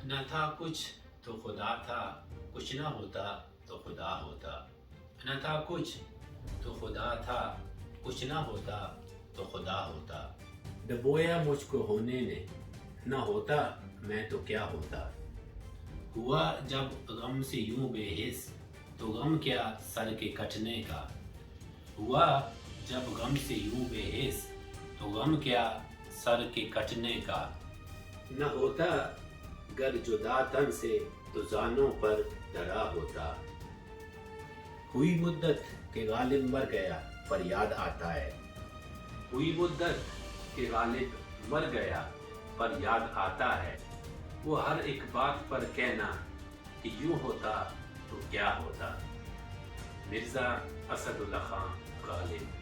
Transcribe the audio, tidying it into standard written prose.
न था कुछ तो खुदा था, कुछ न होता तो खुदा होता। न था कुछ तो खुदा था, कुछ न होता तो खुदा होता। डुबोया मुझको होने ने, न होता मैं तो क्या होता। हुआ जब गम से यूं बेहिस, तो गम क्या सर के कटने का। हुआ जब गम से यूं बेहिस, तो गम क्या सर के कटने का। न होता गर जुदा तन से, तो जानों पर डरा होता। हुई मुद्दत के गालिब मर गया, पर याद आता है। हुई मुद्दत के गालिब मर गया, पर याद आता है। वो हर एक बात पर कहना कि यूं होता तो क्या होता। मिर्जा असदुल्ला खान गालिब।